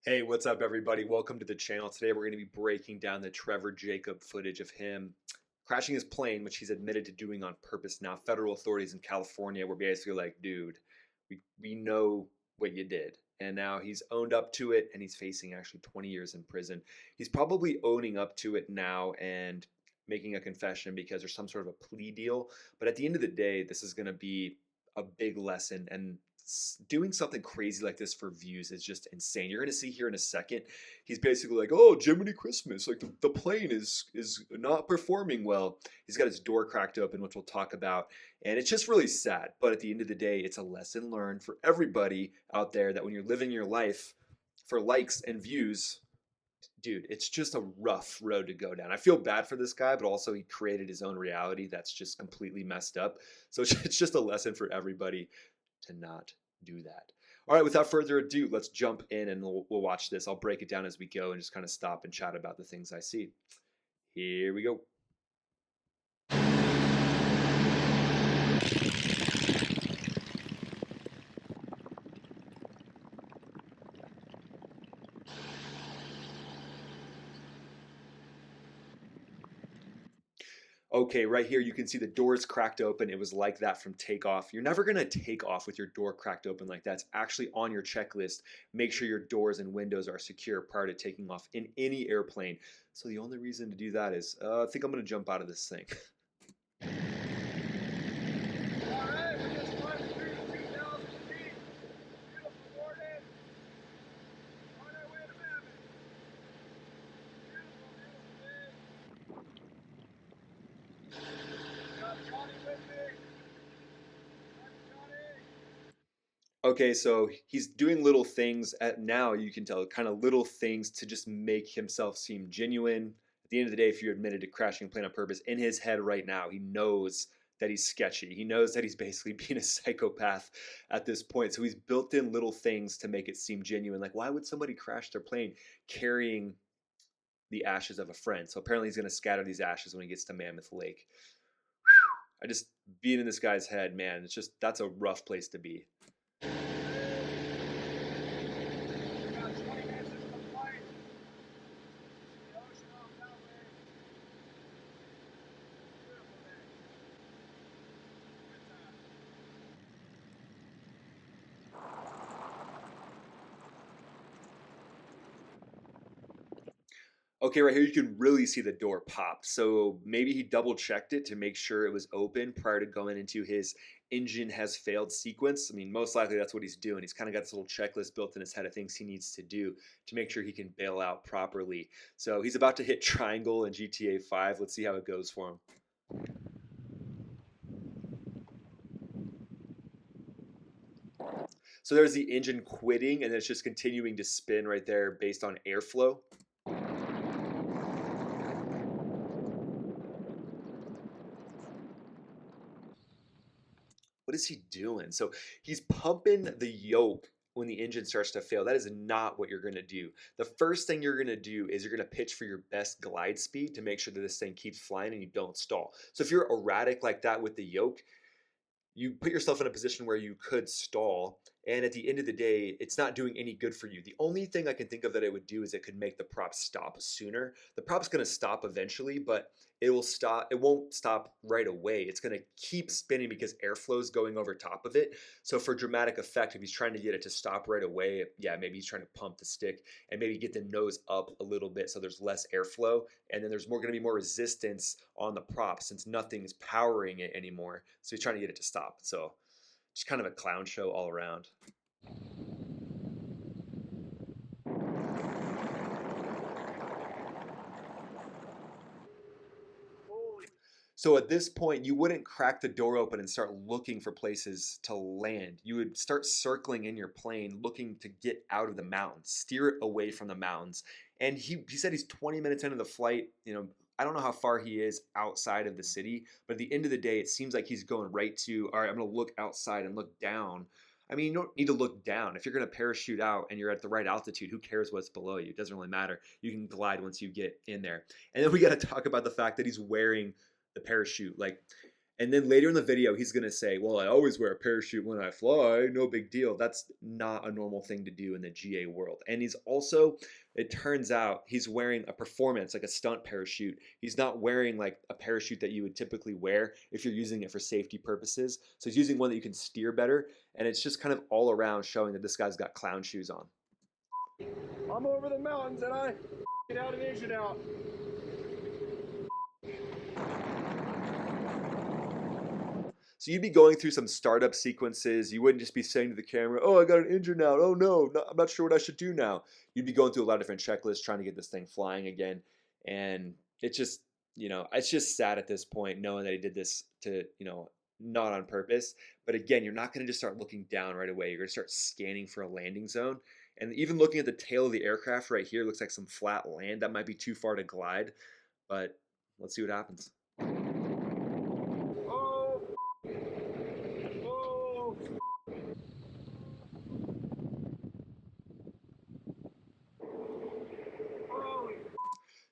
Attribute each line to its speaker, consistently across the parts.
Speaker 1: Hey, what's up, everybody? Welcome to the channel. Today, we're going to be breaking down the Trevor Jacob footage of him crashing his plane, which he's admitted to doing on purpose. Now, federal authorities in California were basically like, dude, we know what you did. And now he's owned up to it, and he's facing actually 20 years in prison. He's probably owning up to it now and making a confession because there's some sort of a plea deal. But at the end of the day, this is going to be a big lesson. And doing something crazy like this for views is just insane. You're going to see here in a second. He's basically like, "Oh, Jiminy Christmas! Like the plane is not performing well." He's got his door cracked open, which we'll talk about, and it's just really sad. But at the end of the day, it's a lesson learned for everybody out there that when you're living your life for likes and views, dude, it's just a rough road to go down. I feel bad for this guy, but also he created his own reality that's just completely messed up. So it's just a lesson for everybody to not do that. All right, without further ado, let's jump in and we'll watch this. I'll break it down as we go and just kind of stop and chat about the things I see. Here we go. Okay, right here you can see the doors cracked open. It was like that from takeoff. You're never gonna take off with your door cracked open like that. It's actually on your checklist. Make sure your doors and windows are secure prior to taking off in any airplane. So the only reason to do that is, I think I'm gonna jump out of this thing.
Speaker 2: Alright, we just climbed through 2,000 feet. Beautiful morning. On our way to Mammoth. Beautiful, beautiful day. Got Johnny with me. Hi, Johnny.
Speaker 1: Okay, so he's doing little things at now, you can tell, kind of little things to just make himself seem genuine. At the end of the day, if you admitted to crashing a plane on purpose, in his head right now, he knows that he's sketchy. He knows that he's basically being a psychopath at this point. So he's built in little things to make it seem genuine. Like, why would somebody crash their plane carrying the ashes of a friend? So apparently he's going to scatter these ashes when he gets to Mammoth Lake. Whew. I just, being in this guy's head, man, it's just, that's a rough place to be.
Speaker 2: We got 20 minutes into the flight. The ocean off that way. Beautiful day. Good time.
Speaker 1: Okay, right here you can really see the door pop. So maybe he double checked it to make sure it was open prior to going into his engine has failed sequence. I mean, most likely that's what he's doing. He's kind of got this little checklist built in his head of things he needs to do to make sure he can bail out properly. So he's about to hit triangle in GTA 5. Let's see how it goes for him. So there's the engine quitting and it's just continuing to spin right there based on airflow. What is he doing? So he's pumping the yoke when the engine starts to fail. That is not what you're going to do. The first thing you're going to do is you're going to pitch for your best glide speed to make sure that this thing keeps flying and you don't stall. So if you're erratic like that with the yoke, you put yourself in a position where you could stall, and at the end of the day it's not doing any good for you. The only thing I can think of that it would do is it could make the prop stop sooner. The prop's going to stop eventually, but it won't stop right away. It's going to keep spinning because airflow is going over top of it. So for dramatic effect, if he's trying to get it to stop right away, yeah, maybe he's trying to pump the stick and maybe get the nose up a little bit so there's less airflow, and then there's more going to be more resistance on the prop since nothing is powering it anymore. So he's trying to get it to stop. So just kind of a clown show all around.
Speaker 2: Holy.
Speaker 1: So at this point, you wouldn't crack the door open and start looking for places to land. You would start circling in your plane, looking to get out of the mountains, steer it away from the mountains. And he said he's 20 minutes into the flight. I don't know how far he is outside of the city, but at the end of the day, it seems like he's going right to, all right, I'm going to look outside and look down. I mean, you don't need to look down. If you're going to parachute out and you're at the right altitude, who cares what's below you? It doesn't really matter. You can glide once you get in there. And then we got to talk about the fact that he's wearing the parachute. Like, And then later in the video, he's going to say, well, I always wear a parachute when I fly. No big deal. That's not a normal thing to do in the GA world. And he's also, it turns out, he's wearing a performance, like a stunt parachute. He's not wearing like a parachute that you would typically wear if you're using it for safety purposes. So he's using one that you can steer better. And it's just kind of all around showing that this guy's got clown shoes on.
Speaker 2: I'm over the mountains and I get out an engine out.
Speaker 1: So you'd be going through some startup sequences. You wouldn't just be saying to the camera, oh, I got an engine out. Oh, no, I'm not sure what I should do now. You'd be going through a lot of different checklists trying to get this thing flying again. And it's just, it's just sad at this point knowing that he did this to, not on purpose. But again, you're not going to just start looking down right away. You're going to start scanning for a landing zone. And even looking at the tail of the aircraft right here looks like some flat land. That might be too far to glide. But let's see what happens.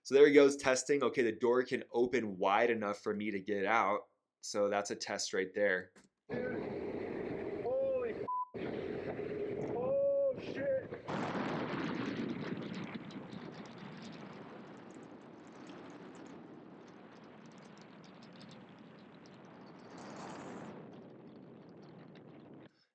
Speaker 1: So there he goes testing. Okay, the door can open wide enough for me to get out. So that's a test right there.
Speaker 2: Dude. Holy. Oh, shit.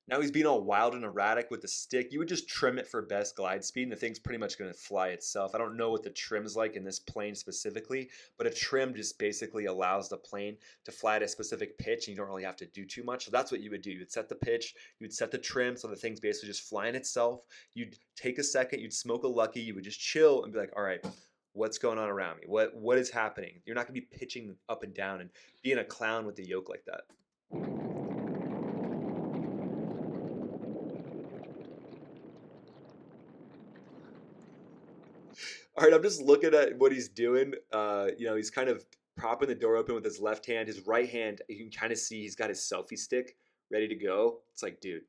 Speaker 1: Now he's being all wild and erratic with the stick. You would just trim it for best glide speed, and the thing's pretty much going to fly itself. I don't know what the trim's like in this plane specifically, but a trim just basically allows the plane to fly at a specific pitch, and you don't really have to do too much. So that's what you would do. You would set the pitch, you would set the trim, so the thing's basically just flying itself. You'd take a second, you'd smoke a lucky, you would just chill and be like, all right, what's going on around me? What is happening? You're not going to be pitching up and down and being a clown with the yoke like that. All right, I'm just looking at what he's doing. He's kind of propping the door open with his left hand. His right hand, you can kind of see he's got his selfie stick ready to go. It's like, dude,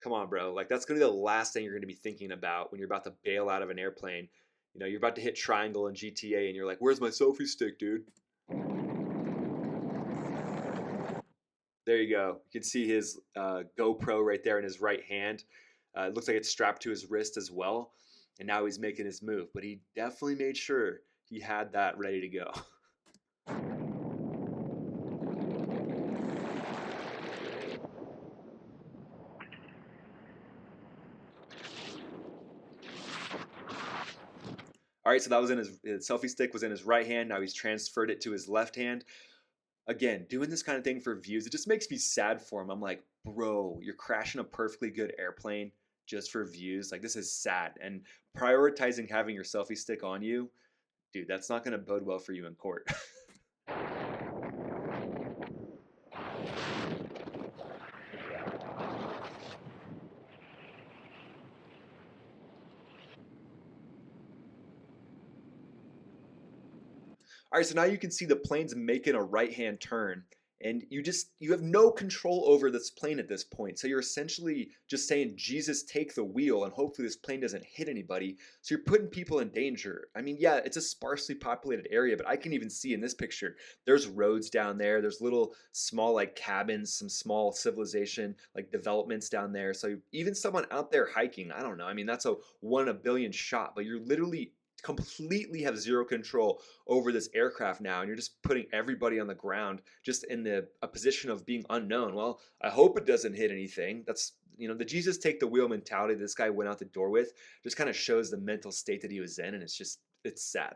Speaker 1: come on, bro. Like, that's going to be the last thing you're going to be thinking about when you're about to bail out of an airplane. You're about to hit triangle in GTA and you're like, where's my selfie stick, dude? There you go. You can see his GoPro right there in his right hand. It looks like it's strapped to his wrist as well. And now he's making his move. But he definitely made sure he had that ready to go. All right, so that was his selfie stick was in his right hand. Now he's transferred it to his left hand. Again, doing this kind of thing for views, it just makes me sad for him. I'm like, bro, you're crashing a perfectly good airplane just for views. Like, this is sad. And prioritizing having your selfie stick on you, dude, that's not going to bode well for you in court. All right, so now you can see the plane's making a right-hand turn, and you have no control over this plane at this point. So you're essentially just saying, Jesus, take the wheel, and hopefully this plane doesn't hit anybody. So you're putting people in danger. I mean, yeah, it's a sparsely populated area, but I can even see in this picture, there's roads down there. There's little small like cabins, some small civilization like developments down there. So even someone out there hiking, I don't know. I mean, that's a 1 in a billion shot, but you're literally completely have zero control over this aircraft now, and you're just putting everybody on the ground just in a position of being unknown. Well, I hope it doesn't hit anything. That's the Jesus take the wheel mentality this guy went out the door with just kind of shows the mental state that he was in, and it's sad.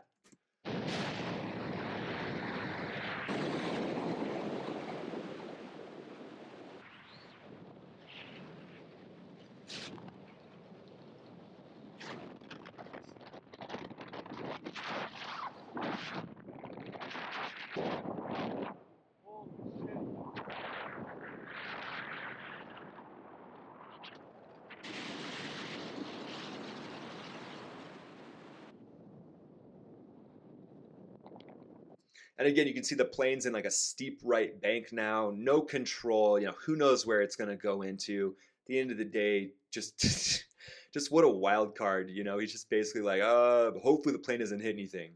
Speaker 1: And again, you can see the plane's in like a steep right bank now, no control. Who knows where it's going to go into. At the end of the day, just just what a wild card. He's just basically like, hopefully the plane doesn't hit anything.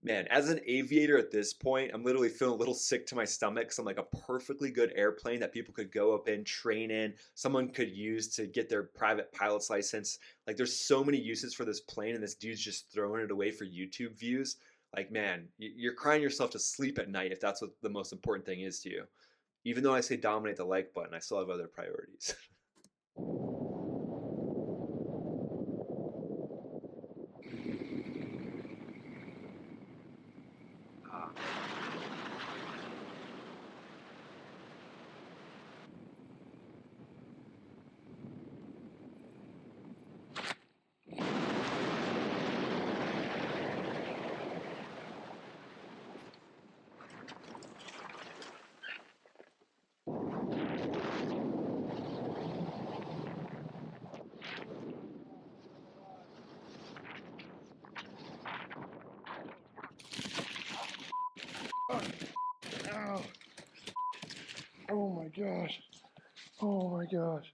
Speaker 1: Man, as an aviator at this point, I'm literally feeling a little sick to my stomach because I'm like a perfectly good airplane that people could go up in, train in, someone could use to get their private pilot's license. Like, there's so many uses for this plane, and this dude's just throwing it away for YouTube views. Like, man, you're crying yourself to sleep at night if that's what the most important thing is to you. Even though I say dominate the like button, I still have other priorities.
Speaker 2: Ow. Oh my gosh. Oh my gosh.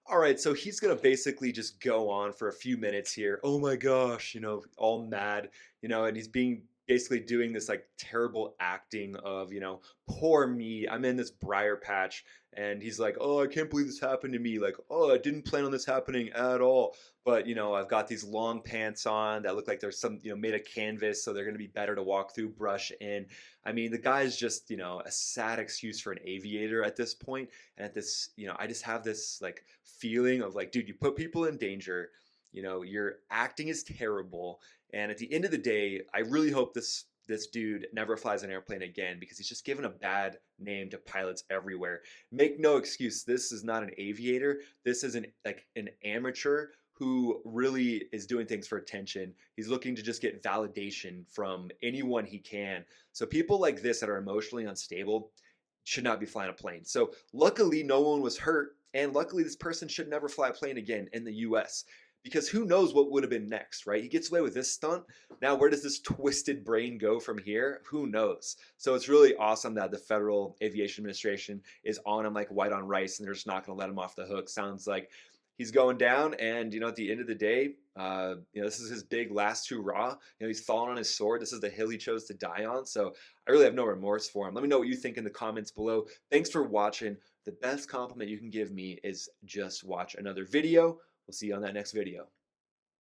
Speaker 1: All right, so he's gonna basically just go on for a few minutes here. Oh my gosh, all mad, and he's being basically doing this like terrible acting of, poor me. I'm in this briar patch, and he's like, oh, I can't believe this happened to me. Like, oh, I didn't plan on this happening at all. But I've got these long pants on that look like there's some, made of canvas, so they're gonna be better to walk through brush in. I mean, the guy's just, a sad excuse for an aviator at this point. And at this, I just have this like feeling of like, dude, you put people in danger. Your acting is terrible. And at the end of the day, I really hope this dude never flies an airplane again because he's just given a bad name to pilots everywhere. Make no excuse, this is not an aviator. This is an amateur who really is doing things for attention. He's looking to just get validation from anyone he can. So people like this that are emotionally unstable should not be flying a plane. So luckily no one was hurt, and luckily this person should never fly a plane again in the US. Because who knows what would have been next, right? He gets away with this stunt. Now, where does this twisted brain go from here? Who knows? So it's really awesome that the Federal Aviation Administration is on him like white on rice, and they're just not going to let him off the hook. Sounds like he's going down, and at the end of the day, this is his big last hurrah. He's fallen on his sword. This is the hill he chose to die on. So I really have no remorse for him. Let me know what you think in the comments below. Thanks for watching. The best compliment you can give me is just watch another video. We'll see you on that next video.